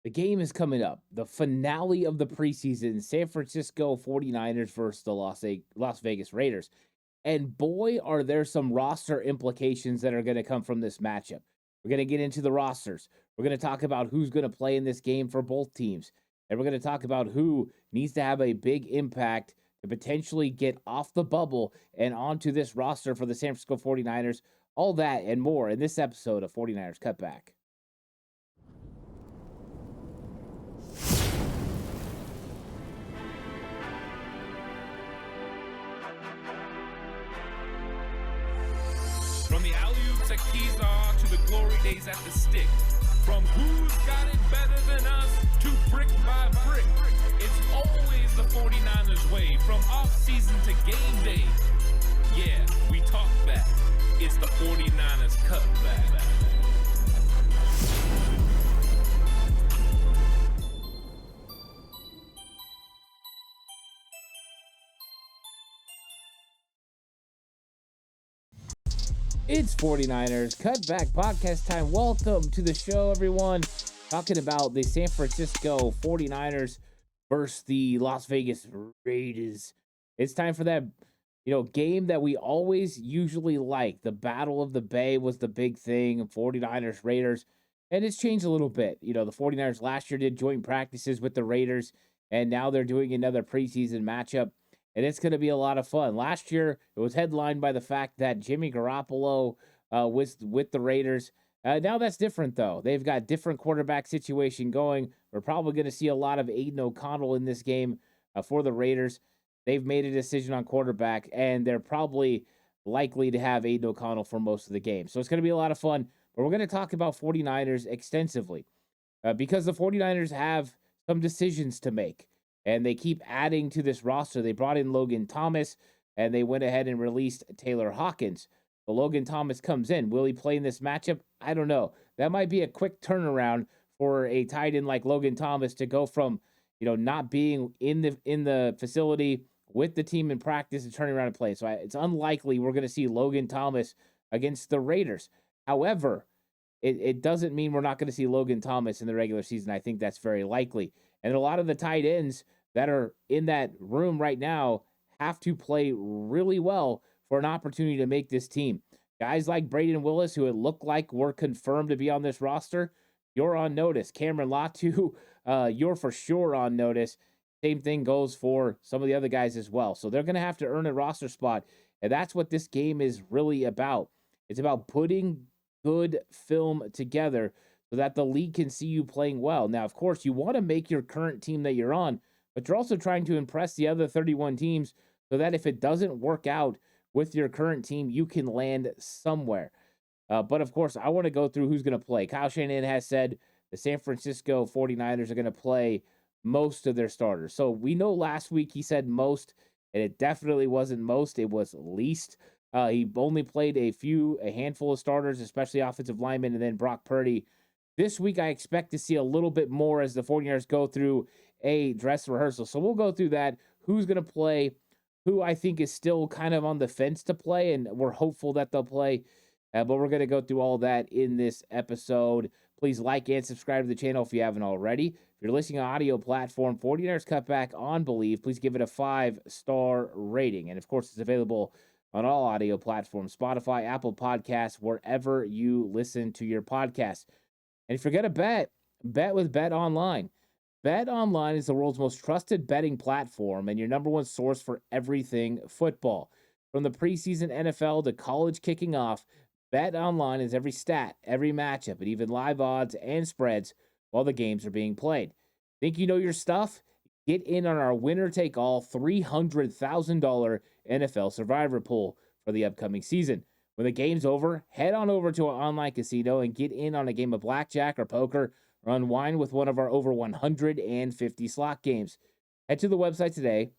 The game is coming up. The finale of the preseason, San Francisco 49ers versus the Las Vegas Raiders. And boy, are there some roster implications that are going to come from this matchup. We're going to get into the rosters. We're going to talk about who's going to play in this game for both teams. And we're going to talk about who needs to have a big impact to potentially get off the bubble and onto this roster for the San Francisco 49ers. All that and more in this episode of 49ers Cutback. From the alley-oops at Kezar to the glory days at the stick. From who's got it better than us to brick by brick. It's always the 49ers way. From off-season to game day. Yeah, we talk back. It's the 49ers Cutback. It's 49ers Cutback podcast time. Welcome to the show, everyone. Talking about the San Francisco 49ers versus the Las Vegas Raiders. It's time for that, game that we always usually like. The Battle of the Bay was the big thing, 49ers Raiders. And it's changed a little bit. The 49ers last year did joint practices with the Raiders, and now they're doing another preseason matchup, and it's going to be a lot of fun. Last year, it was headlined by the fact that Jimmy Garoppolo was with the Raiders. Now that's different, though. They've got different quarterback situation going. We're probably going to see a lot of Aiden O'Connell in this game for the Raiders. They've made a decision on quarterback, and they're probably likely to have Aiden O'Connell for most of the game. So it's going to be a lot of fun. But we're going to talk about 49ers extensively because the 49ers have some decisions to make. And they keep adding to this roster. They brought in Logan Thomas, and they went ahead and released Taylor Hawkins. But Logan Thomas comes in. Will he play in this matchup? I don't know. That might be a quick turnaround for a tight end like Logan Thomas to go from, not being in the facility with the team in practice and turning around and play. So it's unlikely we're going to see Logan Thomas against the Raiders. However, it doesn't mean we're not going to see Logan Thomas in the regular season. I think that's very likely. And a lot of the tight ends that are in that room right now have to play really well for an opportunity to make this team. Guys like Braden Willis, who it looked like were confirmed to be on this roster, you're on notice. Cameron Latu, you're for sure on notice. Same thing goes for some of the other guys as well. So they're going to have to earn a roster spot, and that's what this game is really about. It's about putting good film together so that the league can see you playing well. Now, of course, you want to make your current team that you're on, but you're also trying to impress the other 31 teams so that if it doesn't work out with your current team, you can land somewhere. But of course, I want to go through who's going to play. Kyle Shanahan has said the San Francisco 49ers are going to play most of their starters. So we know last week he said most, and it definitely wasn't most, it was least. He only played a handful of starters, especially offensive linemen, and then Brock Purdy. This week, I expect to see a little bit more as the 49ers go through a dress rehearsal. So we'll go through that. Who's going to play? Who I think is still kind of on the fence to play, and we're hopeful that they'll play. But we're going to go through all that in this episode. Please like and subscribe to the channel if you haven't already. If you're listening on audio platform, 49ers Cutback on Believe, please give it a 5-star rating. And of course, it's available on all audio platforms, Spotify, Apple Podcasts, wherever you listen to your podcast. And if you're going to bet with Bet Online. Bet Online is the world's most trusted betting platform and your number one source for everything football. From the preseason NFL to college kicking off, Bet Online is every stat, every matchup, and even live odds and spreads while the games are being played. Think you know your stuff? Get in on our winner-take-all $300,000 NFL Survivor Pool for the upcoming season. When the game's over, head on over to our online casino and get in on a game of blackjack or poker or unwind with one of our over 150 slot games. Head to the website today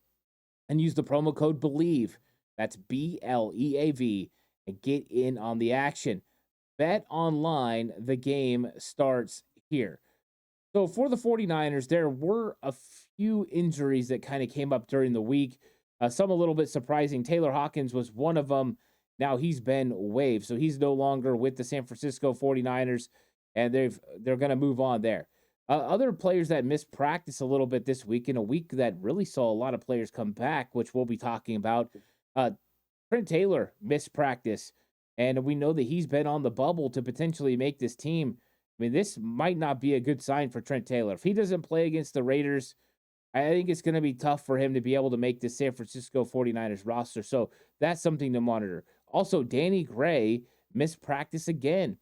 and use the promo code BELIEVE, that's BLEAV, and get in on the action. Bet Online, the game starts here. So for the 49ers, there were a few injuries that kind of came up during the week. Some a little bit surprising. Taylor Hawkins was one of them. Now he's been waived, so he's no longer with the San Francisco 49ers, and they're going to move on there. Other players that missed practice a little bit this week, in a week that really saw a lot of players come back, which we'll be talking about. Uh, Trent Taylor missed practice, and we know that he's been on the bubble to potentially make this team. I mean, this might not be a good sign for Trent Taylor. If he doesn't play against the Raiders, I think it's going to be tough for him to be able to make the San Francisco 49ers roster. So that's something to monitor. Also, Danny Gray missed practice again.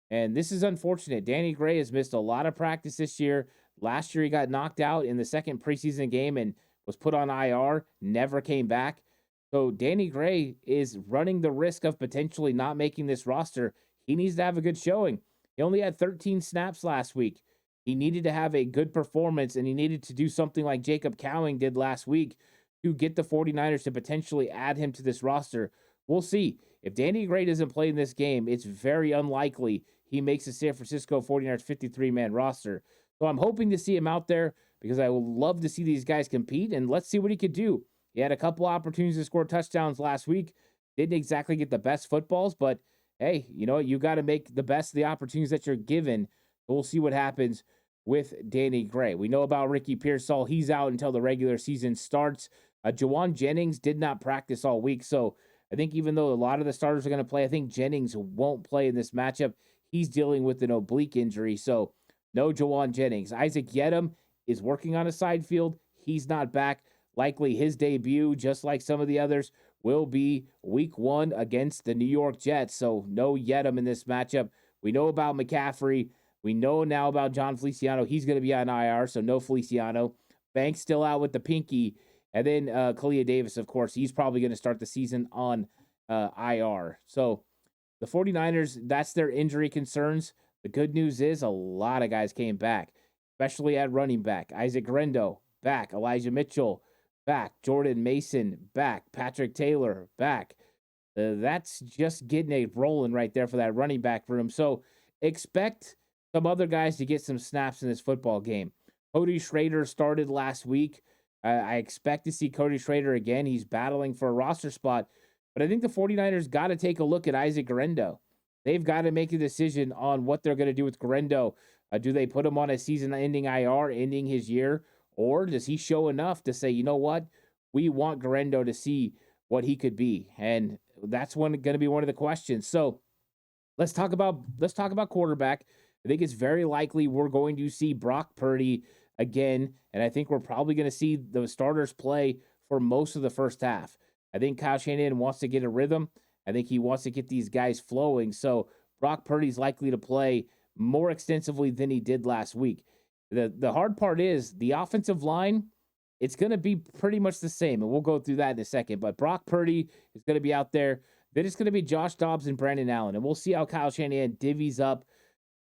And this is unfortunate. Danny Gray has missed a lot of practice this year. Last year, he got knocked out in the second preseason game and was put on IR, never came back. So Danny Gray is running the risk of potentially not making this roster. He needs to have a good showing. He only had 13 snaps last week. He needed to have a good performance, and he needed to do something like Jacob Cowing did last week to get the 49ers to potentially add him to this roster. We'll see. If Danny Gray doesn't play in this game, it's very unlikely he makes the San Francisco 49ers 53-man roster. So I'm hoping to see him out there because I would love to see these guys compete, and let's see what he could do. He had a couple opportunities to score touchdowns last week. Didn't exactly get the best footballs, but hey, you know what? You got to make the best of the opportunities that you're given. We'll see what happens with Danny Gray. We know about Ricky Pearsall. He's out until the regular season starts. Jawan Jennings did not practice all week, so I think even though a lot of the starters are going to play, I think Jennings won't play in this matchup. He's dealing with an oblique injury, so no Jawan Jennings. Isaac Yedem is working on a side field. He's not back. Likely his debut, just like some of the others, will be week 1 against the New York Jets. So no Yedem in this matchup. We know about McCaffrey. We know now about John Feliciano. He's going to be on IR, so no Feliciano. Banks still out with the pinky. And then Kalia Davis, of course, he's probably going to start the season on IR. So the 49ers, that's their injury concerns. The good news is a lot of guys came back, especially at running back. Isaac Grendo, back. Elijah Mitchell, back. Jordan Mason, back. Patrick Taylor, back. That's just getting it rolling right there for that running back room. So expect some other guys to get some snaps in this football game. Cody Schrader started last week. I expect to see Cody Schrader again. He's battling for a roster spot. But I think the 49ers got to take a look at Isaac Guerendo. They've got to make a decision on what they're going to do with Guerendo. Do they put him on a season-ending IR, ending his year? Or does he show enough to say, you know what? We want Guerendo to see what he could be. And that's going to be one of the questions. So let's talk about quarterback. I think it's very likely we're going to see Brock Purdy again, and I think we're probably going to see the starters play for most of the first half. I think Kyle Shanahan wants to get a rhythm. I think he wants to get these guys flowing. So Brock Purdy's likely to play more extensively than he did last week. The hard part is the offensive line. It's going to be pretty much the same, and we'll go through that in a second. But Brock Purdy is going to be out there. Then it's going to be Josh Dobbs and Brandon Allen, and we'll see how Kyle Shanahan divvies up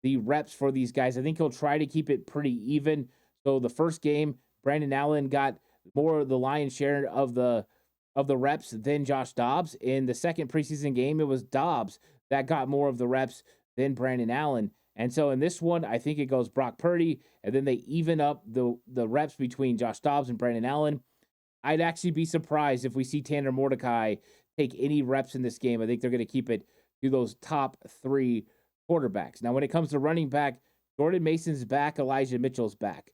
the reps for these guys. I think he'll try to keep it pretty even. So the first game, Brandon Allen got more of the lion's share of the reps than Josh Dobbs. In the second preseason game, it was Dobbs that got more of the reps than Brandon Allen. And so in this one, I think it goes Brock Purdy, and then they even up the reps between Josh Dobbs and Brandon Allen. I'd actually be surprised if we see Tanner Mordecai take any reps in this game. I think they're going to keep it to those top 3 quarterbacks. Now, when it comes to running back, Jordan Mason's back, Elijah Mitchell's back.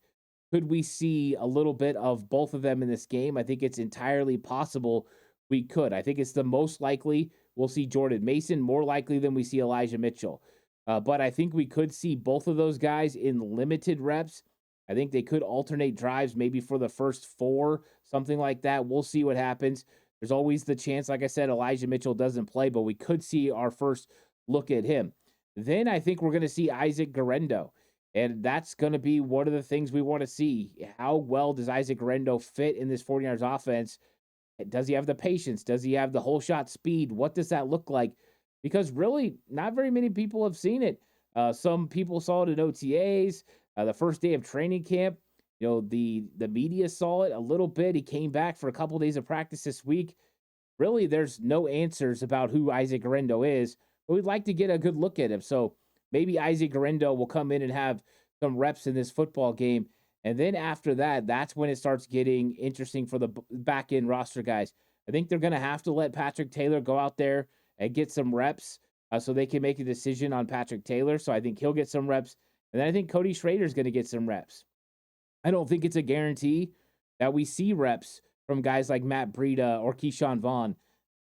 Could we see a little bit of both of them in this game? I think it's entirely possible we could. I think it's the most likely we'll see Jordan Mason, more likely than we see Elijah Mitchell. But I think we could see both of those guys in limited reps. I think they could alternate drives maybe for the first 4, something like that. We'll see what happens. There's always the chance, like I said, Elijah Mitchell doesn't play, but we could see our first look at him. Then I think we're going to see Isaac Guerendo. And that's going to be one of the things we want to see. How well does Isaac Guerendo fit in this 49ers offense? Does he have the patience? Does he have the whole shot speed? What does that look like? Because really, not very many people have seen it. Some people saw it in OTAs, the first day of training camp. You know, the media saw it a little bit. He came back for a couple days of practice this week. Really, there's no answers about who Isaac Guerendo is, but we'd like to get a good look at him. So maybe Isaac Guerendo will come in and have some reps in this football game. And then after that, that's when it starts getting interesting for the back end roster guys. I think they're going to have to let Patrick Taylor go out there and get some reps so they can make a decision on Patrick Taylor. So I think he'll get some reps. And then I think Cody Schrader's going to get some reps. I don't think it's a guarantee that we see reps from guys like Matt Breida or Keyshawn Vaughn.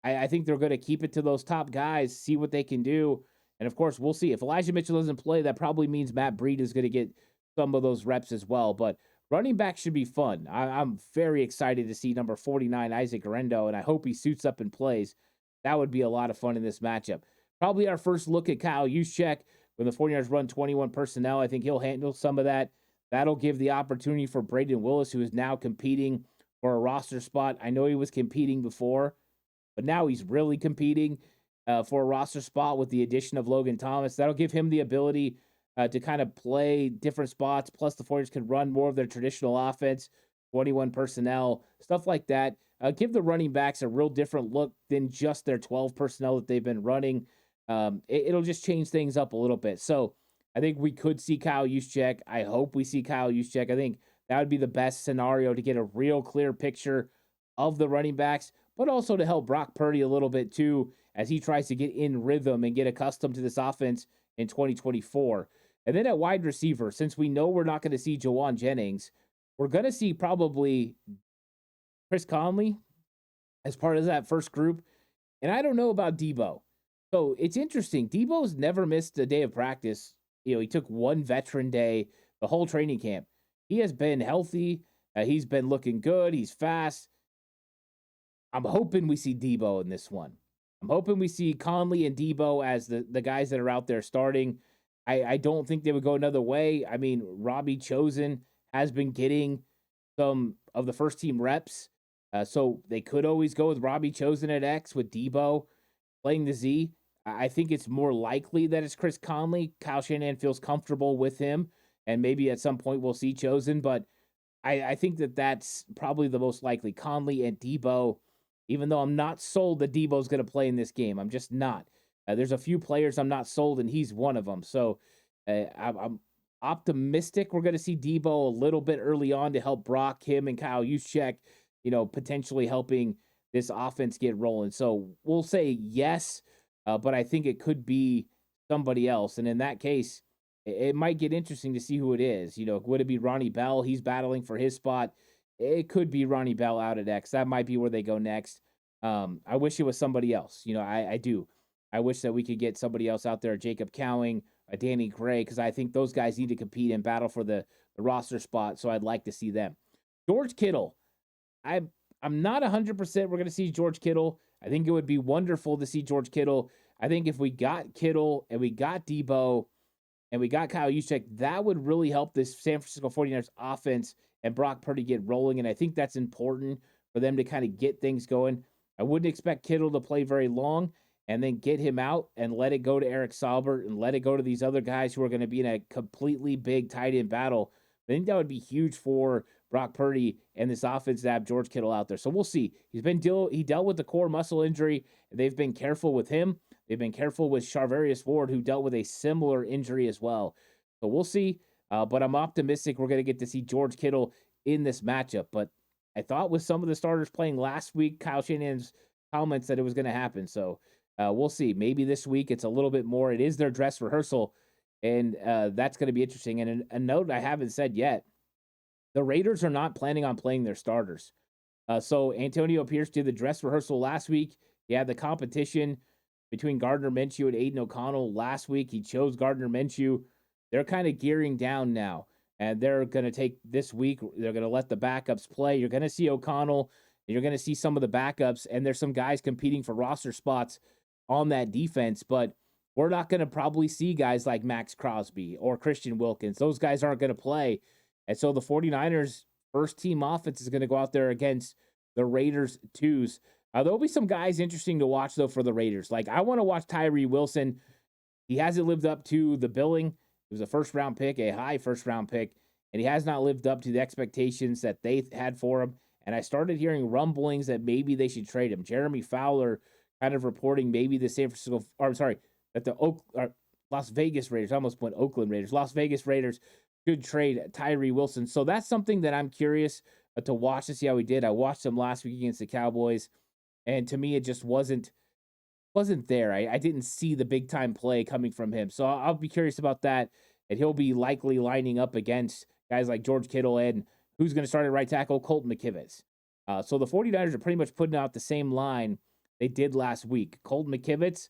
I think they're going to keep it to those top guys, see what they can do. And of course, we'll see. If Elijah Mitchell doesn't play, that probably means Matt Breida is going to get some of those reps as well. But running back should be fun. I'm very excited to see number 49, Isaac Rendo, and I hope he suits up and plays. That would be a lot of fun in this matchup. Probably our first look at Kyle Juszczyk when the 49ers run 21 personnel. I think he'll handle some of that. That'll give the opportunity for Braden Willis, who is now competing for a roster spot. I know he was competing before, but now he's really competing for a roster spot with the addition of Logan Thomas. That'll give him the ability to kind of play different spots. Plus, the 49ers can run more of their traditional offense, 21 personnel, stuff like that. Give the running backs a real different look than just their 12 personnel that they've been running. It'll just change things up a little bit. So I think we could see Kyle Juszczyk. I hope we see Kyle Juszczyk. I think that would be the best scenario to get a real clear picture of the running backs, but also to help Brock Purdy a little bit too as he tries to get in rhythm and get accustomed to this offense in 2024. And then at wide receiver, since we know we're not going to see Jawan Jennings, we're going to see probably Chris Conley as part of that first group. And I don't know about Debo. So it's interesting. Debo's never missed a day of practice. He took one veteran day the whole training camp. He has been healthy. He's been looking good. He's fast. I'm hoping we see Debo in this one. I'm hoping we see Conley and Debo as the guys that are out there starting. I don't think they would go another way. I mean, Robbie Chosen has been getting some of the first team reps. So they could always go with Robbie Chosen at X with Debo playing the Z. I think it's more likely that it's Chris Conley. Kyle Shanahan feels comfortable with him, and maybe at some point we'll see Chosen, but I think that's probably the most likely. Conley and Debo, even though I'm not sold that Debo's going to play in this game. I'm just not. There's a few players I'm not sold, and he's one of them. So I'm optimistic we're going to see Debo a little bit early on to help Brock, him, and Kyle Juszczyk, potentially helping this offense get rolling. So we'll say yes. But I think it could be somebody else. And in that case, it might get interesting to see who it is. Would it be Ronnie Bell? He's battling for his spot. It could be Ronnie Bell out at X. That might be where they go next. I wish it was somebody else. I do. I wish that we could get somebody else out there, Jacob Cowing, Danny Gray, because I think those guys need to compete and battle for the roster spot. So I'd like to see them. George Kittle. I'm not 100% we're going to see George Kittle. I think it would be wonderful to see George Kittle. I think if we got Kittle and we got Debo and we got Kyle Juszczyk, that would really help this San Francisco 49ers offense and Brock Purdy get rolling. And I think that's important for them to kind of get things going. I wouldn't expect Kittle to play very long and then get him out and let it go to Eric Saubert and let it go to these other guys who are going to be in a completely big tight end battle. I think that would be huge for Brock Purdy and this offense to have George Kittle out there. So we'll see. He dealt with the core muscle injury. They've been careful with him. They've been careful with Charvarius Ward, who dealt with a similar injury as well. So we'll see. But I'm optimistic we're going to get to see George Kittle in this matchup. But I thought with some of the starters playing last week, Kyle Shanahan's comments that it was going to happen. So we'll see. Maybe this week it's a little bit more. It is their dress rehearsal, and that's going to be interesting. And a note I haven't said yet, the Raiders are not planning on playing their starters. So Antonio Pierce did the dress rehearsal last week. He had the competition between Gardner Minshew and Aiden O'Connell last week. He chose Gardner Minshew. They're kind of gearing down now, and they're going to take this week. They're going to let the backups play. You're going to see O'Connell, and you're going to see some of the backups, and there's some guys competing for roster spots on that defense, but we're not going to probably see guys like Max Crosby or Christian Wilkins. Those guys aren't going to play. And so the 49ers first team offense is going to go out there against the Raiders twos. There'll be some guys interesting to watch, though, for the Raiders. Like, I want to watch Tyree Wilson. He hasn't lived up to the billing. It was a first-round pick, a high first-round pick, and he has not lived up to the expectations that they had for him. And I started hearing rumblings that maybe they should trade him. Jeremy Fowler kind of reporting maybe the that the Las Vegas Raiders, I almost went Oakland Raiders, Las Vegas Raiders should trade Tyree Wilson. So that's something that I'm curious to watch to see how he did. I watched him last week against the Cowboys, and to me, it just wasn't there. I didn't see the big time play coming from him. So I'll be curious about that. and he'll be likely lining up against guys like George Kittle and who's going to start at right tackle, Colton McKivitz. So the 49ers are pretty much putting out the same line they did last week. Colton McKivitz,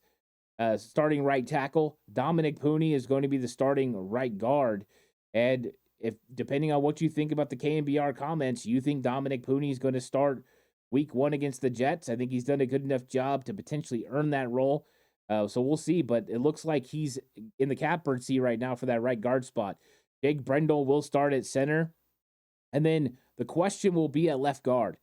starting right tackle. Dominic Pooney is going to be the starting right guard. And if depending on what you think about the KNBR comments, you think Dominic Pooney is going to start week 1 against the Jets. I think he's done a good enough job to potentially earn that role. So we'll see, but it looks like he's in the catbird seat right now for that right guard spot. Jake Brendel will start at center. And then the question will be at left guard.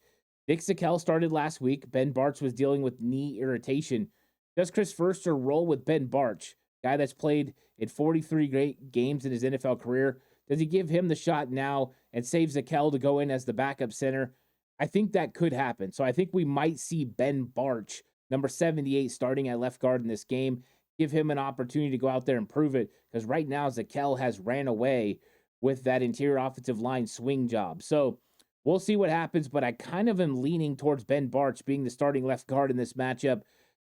Nick Zakelj started last week. Ben Bartch was dealing with knee irritation. Does Chris Foerster roll with Ben Bartch, guy that's played in 43 great games in his NFL career? Does he give him the shot now and save Zakelj to go in as the backup center? I think that could happen. So I think we might see Ben Bartch, number 78, starting at left guard in this game. Give him an opportunity to go out there and prove it, because right now Zakelj has ran away with that interior offensive line swing job. So we'll see what happens, but I kind of am leaning towards Ben Bartch being the starting left guard in this matchup.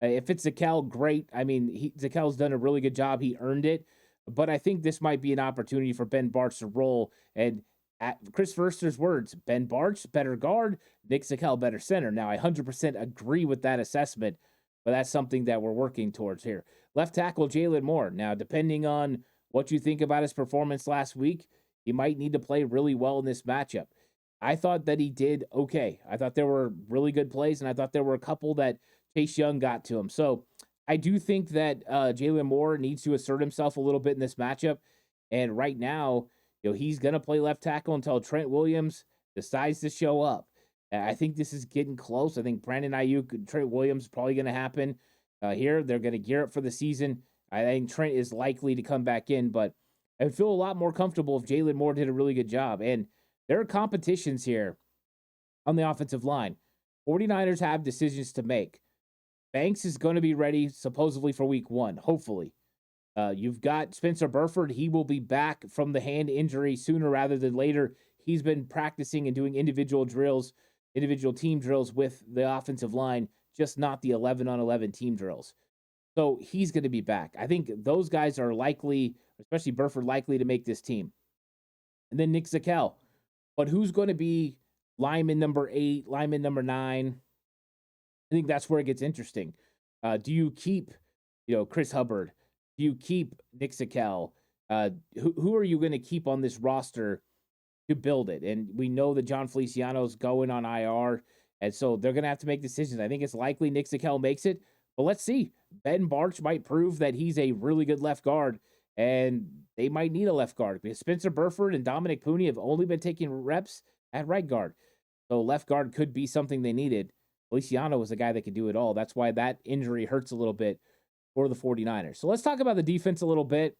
If it's Zakelj, great. I mean, Zakelj's done a really good job. He earned it. But I think this might be an opportunity for Ben Bartch to roll. And at Chris Foerster's words, Ben Bartch, better guard, Nick Zakelj, better center. Now, I 100% agree with that assessment, but that's something that we're working towards here. Left tackle, Jalen Moore. Now, depending on what you think about his performance last week, he might need to play really well in this matchup. I thought that he did okay. I thought there were really good plays, and I thought there were a couple that Chase Young got to him. So I do think that Jalen Moore needs to assert himself a little bit in this matchup. And right now, he's going to play left tackle until Trent Williams decides to show up. I think this is getting close. I think Brandon Ayuk and Trent Williams is probably going to happen here. They're going to gear up for the season. I think Trent is likely to come back in, but I would feel a lot more comfortable if Jalen Moore did a really good job. And there are competitions here on the offensive line. 49ers have decisions to make. Banks is going to be ready supposedly for week 1, hopefully. You've got Spencer Burford. He will be back from the hand injury sooner rather than later. He's been practicing and doing individual team drills with the offensive line, just not the 11-on-11 team drills. So he's going to be back. I think those guys are likely, especially Burford, likely to make this team. And then Nick Zakelj. But who's going to be lineman number 8, lineman number 9? I think that's where it gets interesting. Do you keep, Chris Hubbard? Do you keep Nick Zakelj? Who are you going to keep on this roster to build it? And we know that John Feliciano's going on IR, and so they're going to have to make decisions. I think it's likely Nick Zakelj makes it, but let's see. Ben Bartch might prove that he's a really good left guard, and they might need a left guard because Spencer Burford and Dominic Pooney have only been taking reps at right guard. So left guard could be something they needed. Feliciano was a guy that could do it all. That's why that injury hurts a little bit for the 49ers. So let's talk about the defense a little bit.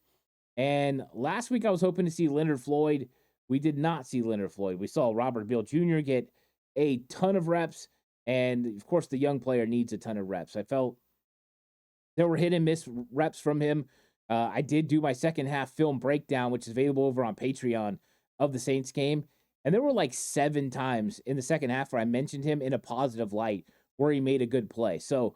And last week I was hoping to see Leonard Floyd. We did not see Leonard Floyd. We saw Robert Beal Jr. get a ton of reps. And of course, the young player needs a ton of reps. I felt there were hit and miss reps from him. I did do my second half film breakdown, which is available over on Patreon, of the Saints game. And there were like 7 times in the second half where I mentioned him in a positive light where he made a good play. So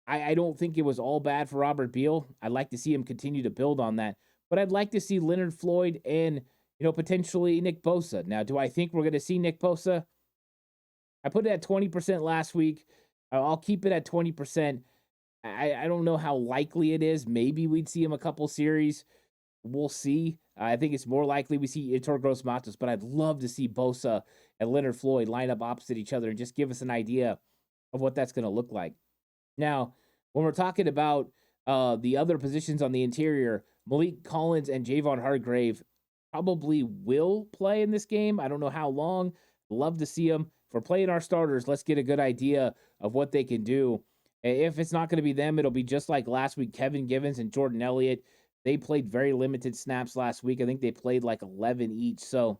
I don't think it was all bad for Robert Beal. I'd like to see him continue to build on that. But I'd like to see Leonard Floyd and, potentially Nick Bosa. Now, do I think we're going to see Nick Bosa? I put it at 20% last week. I'll keep it at 20%. I don't know how likely it is. Maybe we'd see him a couple series. We'll see. I think it's more likely we see Yetur Gross-Matos, but I'd love to see Bosa and Leonard Floyd line up opposite each other and just give us an idea of what that's going to look like. Now, when we're talking about the other positions on the interior, Malik Collins and Javon Hargrave probably will play in this game. I don't know how long. Love to see them. If we're playing our starters, let's get a good idea of what they can do. If it's not going to be them, it'll be just like last week, Kevin Givens and Jordan Elliott. They played very limited snaps last week. I think they played like 11 each. So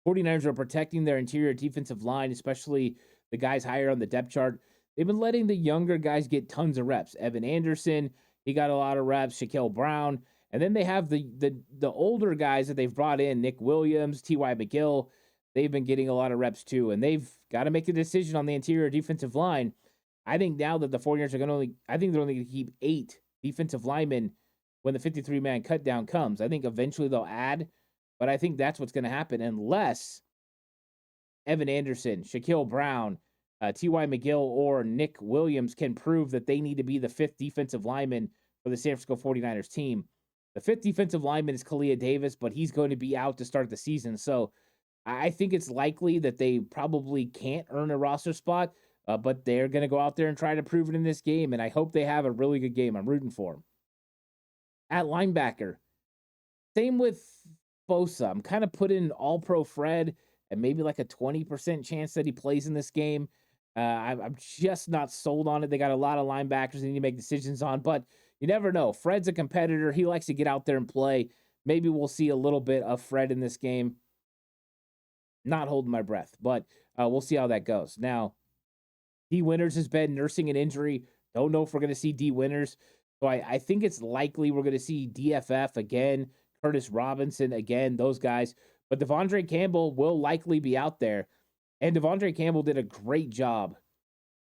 49ers are protecting their interior defensive line, especially the guys higher on the depth chart. They've been letting the younger guys get tons of reps. Evan Anderson, he got a lot of reps. Shaquille Brown. And then they have the older guys that they've brought in, Nick Williams, T.Y. McGill. They've been getting a lot of reps too. And they've got to make a decision on the interior defensive line. I think now that the 49ers are they're only going to keep 8 defensive linemen when the 53-man cut down comes. I think eventually they'll add, but I think that's what's going to happen unless Evan Anderson, Shaquille Brown, T.Y. McGill, or Nick Williams can prove that they need to be the fifth defensive lineman for the San Francisco 49ers team. The fifth defensive lineman is Kalia Davis, but he's going to be out to start the season. So I think it's likely that they probably can't earn a roster spot, but they're going to go out there and try to prove it in this game. And I hope they have a really good game. I'm rooting for them. At linebacker, same with Bosa. I'm kind of putting all-pro Fred and maybe like a 20% chance that he plays in this game. I'm just not sold on it. They got a lot of linebackers they need to make decisions on, but you never know. Fred's a competitor. He likes to get out there and play. Maybe we'll see a little bit of Fred in this game. Not holding my breath, but we'll see how that goes. Now, D. Winters has been nursing an injury. Don't know if we're going to see D. Winters. So I think it's likely we're going to see DFF again, Curtis Robinson again, those guys. But Devondre Campbell will likely be out there. And Devondre Campbell did a great job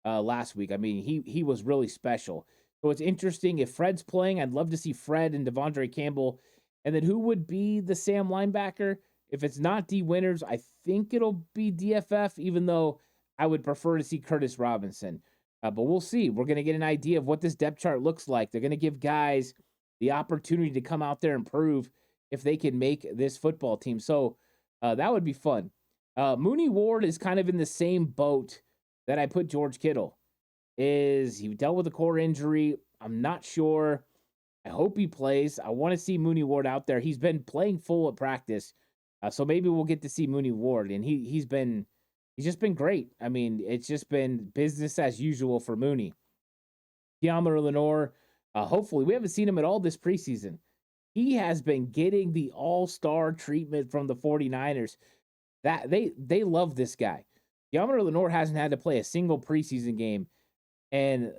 last week. I mean, he was really special. So it's interesting. If Fred's playing, I'd love to see Fred and Devondre Campbell. And then who would be the Sam linebacker? If it's not D. Winters, I think it'll be DFF, even though I would prefer to see Curtis Robinson. But we'll see. We're going to get an idea of what this depth chart looks like. They're going to give guys the opportunity to come out there and prove if they can make this football team. So that would be fun. Mooney Ward is kind of in the same boat that I put George Kittle. He dealt with a core injury? I'm not sure. I hope he plays. I want to see Mooney Ward out there. He's been playing full at practice. So maybe we'll get to see Mooney Ward. And he's just been great. I mean, it's just been business as usual for Mooney. Keanu Lenore, hopefully, we haven't seen him at all this preseason. He has been getting the all-star treatment from the 49ers. That they love this guy. Keanu Lenore hasn't had to play a single preseason game, and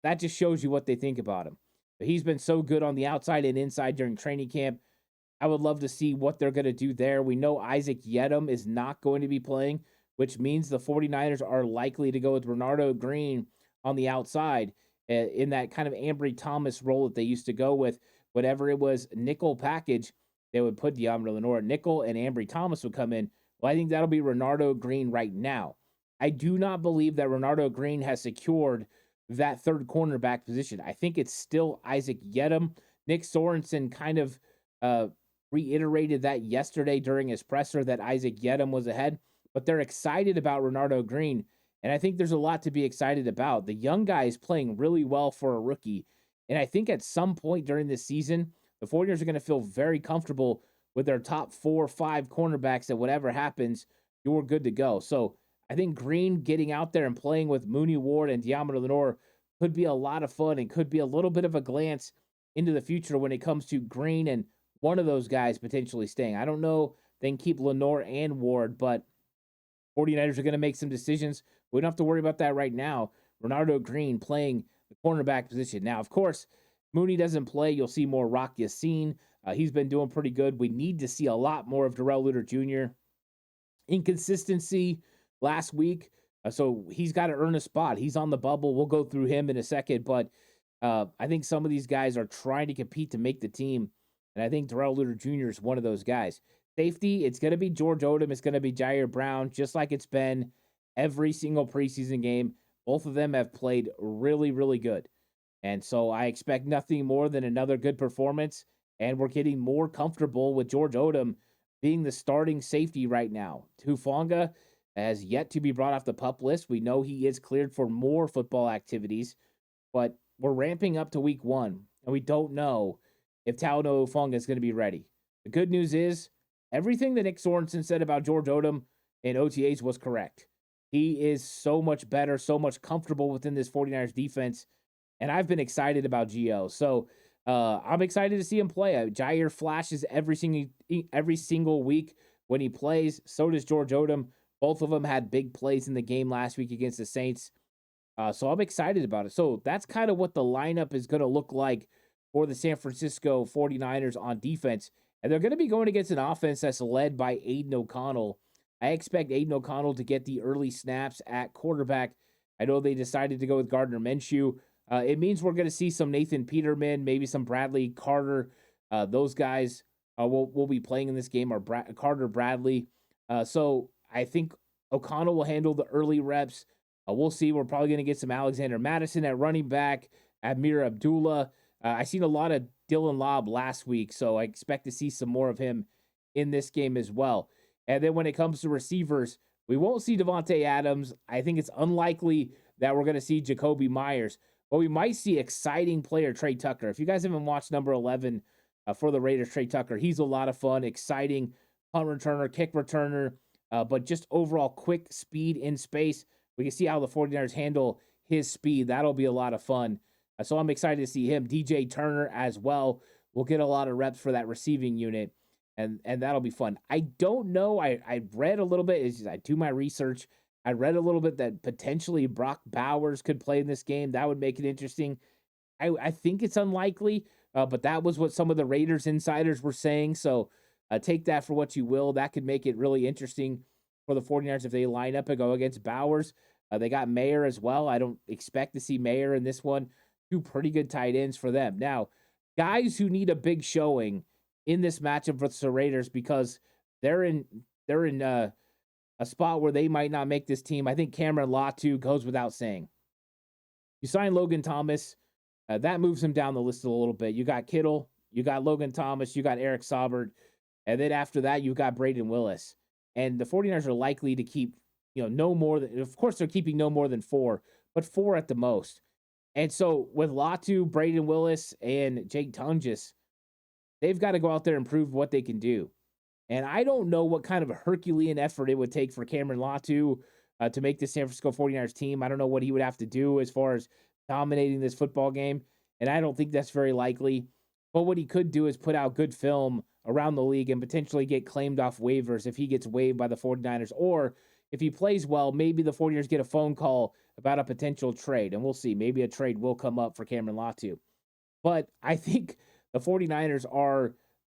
that just shows you what they think about him. But he's been so good on the outside and inside during training camp. I would love to see what they're going to do there. We know Isaac Yedem is not going to be playing, which means the 49ers are likely to go with Renardo Green on the outside in that kind of Ambry Thomas role that they used to go with. Whatever it was, nickel package, they would put Keanu Lenore nickel and Ambry Thomas would come in. Well, I think that'll be Renardo Green right now. I do not believe that Renardo Green has secured that third cornerback position. I think it's still Isaac Yedem. Nick Sorensen kind of reiterated that yesterday during his presser that Isaac Yedem was ahead, but they're excited about Renardo Green, and I think there's a lot to be excited about. The young guy is playing really well for a rookie, and I think at some point during this season, the 49ers are going to feel very comfortable with their top 4 or 5 cornerbacks that whatever happens, you're good to go. So I think Green getting out there and playing with Mooney Ward and Keanu Lenore could be a lot of fun and could be a little bit of a glance into the future when it comes to Green and one of those guys potentially staying. I don't know they can keep Lenore and Ward, but 49ers are going to make some decisions. We don't have to worry about that right now. Renardo Green playing the cornerback position. Now, of course, Mooney doesn't play. You'll see more Rock Yassin. He's been doing pretty good. We need to see a lot more of Darrell Luter Jr. Inconsistency last week. So he's got to earn a spot. He's on the bubble. We'll go through him in a second, but I think some of these guys are trying to compete to make the team, and I think Darrell Luter Jr. is one of those guys. Safety, it's going to be George Odom. It's going to be Jair Brown, just like it's been every single preseason game. Both of them have played really, really good. And so I expect nothing more than another good performance, and we're getting more comfortable with George Odom being the starting safety right now. Hufanga has yet to be brought off the PUP list. We know he is cleared for more football activities, but we're ramping up to week 1, and we don't know if Talanoa Hufanga is going to be ready. The good news is everything that Nick Sorensen said about George Odom in OTAs was correct. He is so much better, so much comfortable within this 49ers defense, and I've been excited about Gio. So I'm excited to see him play. Jair flashes every single week when he plays. So does George Odom. Both of them had big plays in the game last week against the Saints. So I'm excited about it. So that's kind of what the lineup is going to look like for the San Francisco 49ers on defense. And they're going to be going against an offense that's led by Aiden O'Connell. I expect Aiden O'Connell to get the early snaps at quarterback. I know they decided to go with Gardner Minshew. It means we're going to see some Nathan Peterman, maybe some Bradley Carter. Those guys will be playing in this game, or Carter Bradley. So I think O'Connell will handle the early reps. We'll see. We're probably going to get some Alexander Madison at running back, Amir Abdullah. I seen a lot of Dylan Lobb last week, so I expect to see some more of him in this game as well. And then when it comes to receivers, we won't see Devontae Adams. I think it's unlikely that we're going to see Jacoby Myers, but we might see exciting player Trey Tucker. If you guys haven't watched number 11 for the Raiders, Trey Tucker, he's a lot of fun, exciting punt returner, kick returner, but just overall quick speed in space. We can see how the 49ers handle his speed. That'll be a lot of fun. So I'm excited to see him. DJ Turner as well. We'll get a lot of reps for that receiving unit, and that'll be fun. I don't know. I read a little bit. I do my research. I read a little bit that potentially Brock Bowers could play in this game. That would make it interesting. I think it's unlikely, but that was what some of the Raiders insiders were saying. So take that for what you will. That could make it really interesting for the 49ers if they line up and go against Bowers. They got Mayer as well. I don't expect to see Mayer in this one. Two pretty good tight ends for them. Now, guys who need a big showing in this matchup versus the Raiders because they're in a spot where they might not make this team. I think Cameron Latu goes without saying. You sign Logan Thomas, that moves him down the list a little bit. You got Kittle, you got Logan Thomas, you got Eric Saubert, and then after that, you've got Braden Willis. And the 49ers are likely to keep, no more than, of course, they're keeping no more than 4, but 4 at the most. And so with Latu, Braden Willis, and Jake Tunges, they've got to go out there and prove what they can do. And I don't know what kind of a Herculean effort it would take for Cameron Latu to make the San Francisco 49ers team. I don't know what he would have to do as far as dominating this football game. And I don't think that's very likely. But what he could do is put out good film around the league and potentially get claimed off waivers if he gets waived by the 49ers. Or if he plays well, maybe the 49ers get a phone call about a potential trade. And we'll see. Maybe a trade will come up for Cameron Latu. But I think the 49ers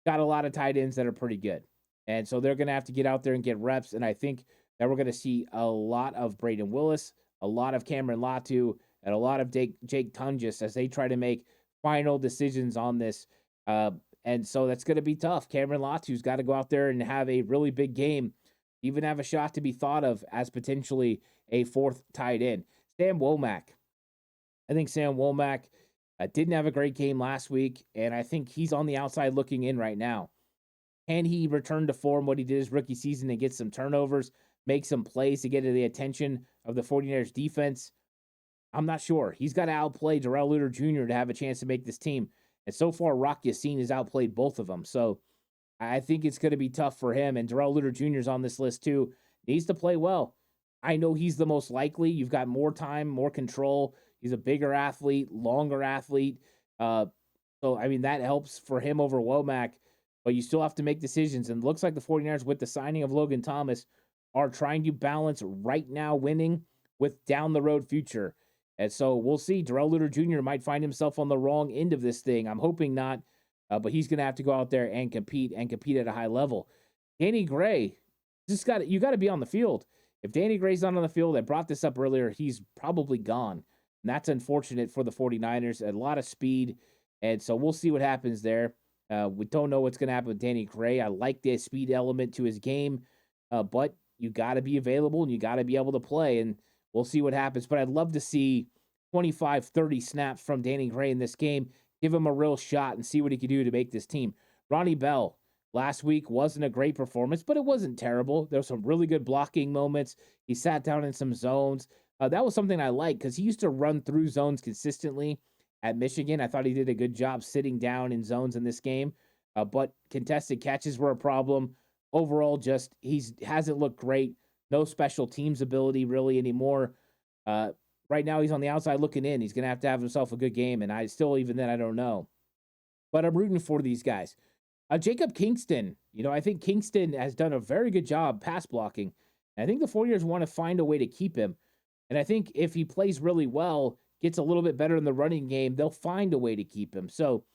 got a lot of tight ends that are pretty good. And so they're going to have to get out there and get reps. And I think that we're going to see a lot of Braden Willis, a lot of Cameron Latu, and a lot of Jake Tunges as they try to make final decisions on this. And so that's going to be tough. Cameron Latu's got to go out there and have a really big game, even have a shot to be thought of as potentially a 4th tight end. Sam Womack. I think Sam Womack didn't have a great game last week, and I think he's on the outside looking in right now. Can he return to form what he did his rookie season and get some turnovers, make some plays to get to the attention of the 49ers defense? I'm not sure. He's got to outplay Darrell Luter Jr. to have a chance to make this team. And so far, Rock Yassin has outplayed both of them. So I think it's going to be tough for him. And Darrell Luter Jr. is on this list too. Needs to play well. I know he's the most likely. You've got more time, more control. He's a bigger athlete, longer athlete. That helps for him over Womack. But you still have to make decisions. And it looks like the 49ers, with the signing of Logan Thomas, are trying to balance right now winning with down the road future. And so we'll see. Darrell Luter Jr. might find himself on the wrong end of this thing. I'm hoping not. But he's going to have to go out there and compete at a high level. Danny Gray, you got to be on the field. If Danny Gray's not on the field, I brought this up earlier, he's probably gone. And that's unfortunate for the 49ers. A lot of speed. And so we'll see what happens there. We don't know what's going to happen with Danny Gray. I like the speed element to his game, but you got to be available and you got to be able to play, and we'll see what happens. But I'd love to see 25, 30 snaps from Danny Gray in this game, give him a real shot and see what he can do to make this team. Ronnie Bell, last week wasn't a great performance, but it wasn't terrible. There were some really good blocking moments. He sat down in some zones. That was something I liked because he used to run through zones consistently. At Michigan, I thought he did a good job sitting down in zones in this game, but contested catches were a problem. Overall, he hasn't looked great. No special teams ability really anymore. Right now, he's on the outside looking in. He's going to have himself a good game, and I don't know. But I'm rooting for these guys. Jacob Kingston, I think Kingston has done a very good job pass blocking. I think the 49ers want to find a way to keep him. And I think if he plays really well, gets a little bit better in the running game, they'll find a way to keep him. So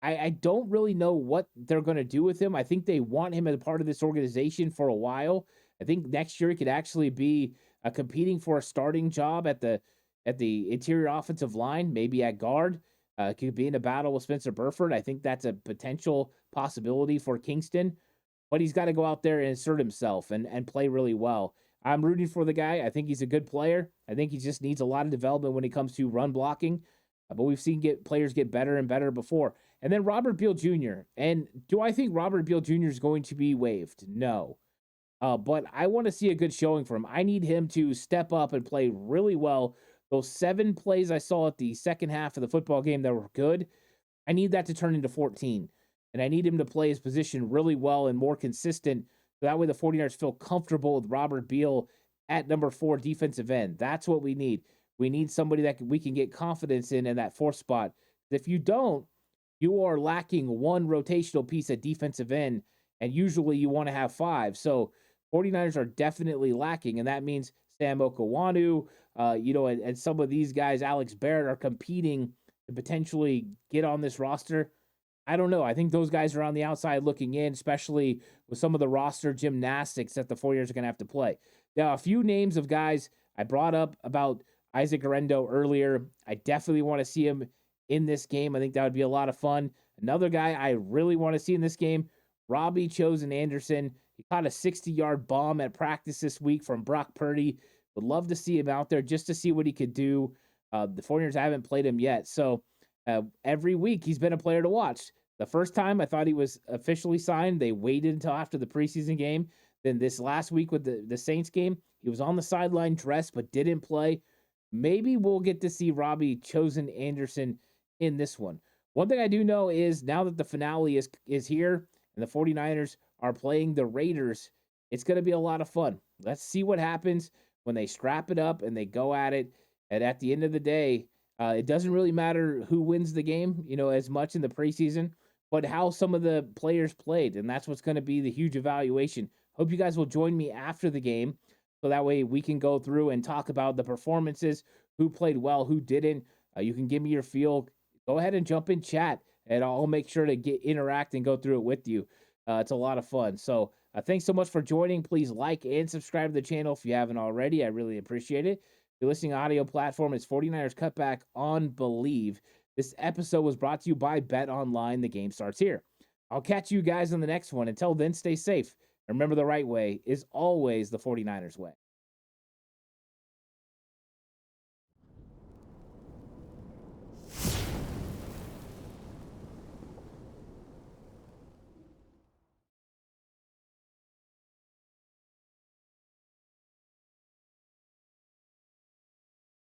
I don't really know what they're going to do with him. I think they want him as a part of this organization for a while. I think next year he could actually be competing for a starting job at the at the interior offensive line, maybe at guard. Could be in a battle with Spencer Burford. I think that's a potential possibility for Kingston, but he's got to go out there and assert himself and play really well. I'm rooting for the guy. I think he's a good player. I think he just needs a lot of development when it comes to run blocking. But we've seen players get better and better before. And then Robert Beal Jr. And do I think Robert Beal Jr. is going to be waived? No. But I want to see a good showing from him. I need him to step up and play really well. Those 7 plays I saw at the second half of the football game that were good, I need that to turn into 14. And I need him to play his position really well and more consistent. So that way the 49ers feel comfortable with Robert Beal at number 4 defensive end. That's what we need. We need somebody that we can get confidence in that 4th spot. If you don't, you are lacking one rotational piece at defensive end, and usually you want to have 5. So 49ers are definitely lacking, and that means Sam Okawanu, and some of these guys, Alex Barrett, are competing to potentially get on this roster. I don't know. I think those guys are on the outside looking in, especially with some of the roster gymnastics that the 49ers are going to have to play. Now, a few names of guys I brought up about Isaac Arendo earlier. I definitely want to see him in this game. I think that would be a lot of fun. Another guy I really want to see in this game, Robbie Chosen Anderson. He caught a 60-yard bomb at practice this week from Brock Purdy. Would love to see him out there just to see what he could do. The 49ers haven't played him yet. So every week he's been a player to watch. The first time I thought he was officially signed, they waited until after the preseason game. Then this last week with the Saints game, he was on the sideline dressed but didn't play. Maybe we'll get to see Robbie Chosen Anderson in this one. One thing I do know is now that the finale is here and the 49ers are playing the Raiders, it's going to be a lot of fun. Let's see what happens when they strap it up and they go at it. And at the end of the day, it doesn't really matter who wins the game, as much in the preseason, but how some of the players played. And that's what's going to be the huge evaluation. Hope you guys will join me after the game so that way we can go through and talk about the performances, who played well, who didn't. You can give me your feel. Go ahead and jump in chat, and I'll make sure to interact and go through it with you. It's a lot of fun. So thanks so much for joining. Please like and subscribe to the channel if you haven't already. I really appreciate it. If you're listening to audio platform, it's 49ers Cutback on Believe. This episode was brought to you by Bet Online. The game starts here. I'll catch you guys on the next one. Until then, stay safe. Remember, the right way is always the 49ers way.